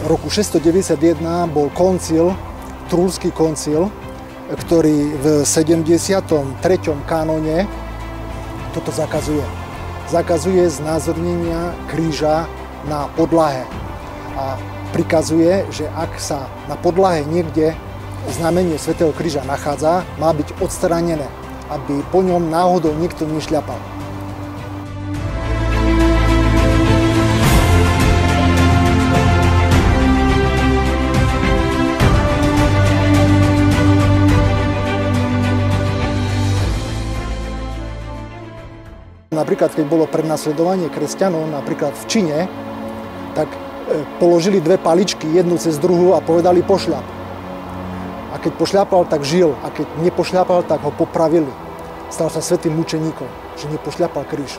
roku 691 bol koncil, Trulský koncil, ktorý v 73. kanóne toto zakazuje. Zakazuje znázornenia kríža na podlahe a prikazuje, že ak sa na podlahe niekde znamenie Svätého kríža nachádza, má byť odstranené, aby po ňom náhodou nikto nešľapal. Napríklad, keď bolo prenasledovanie kresťanov, napríklad v Číne, tak položili dve paličky, jednu cez druhú a povedali pošľap. A keď pošľapal, tak žil. A keď nepošľapal, tak ho popravili. Stal sa svätým mučeníkom, že nepošľapal kríž.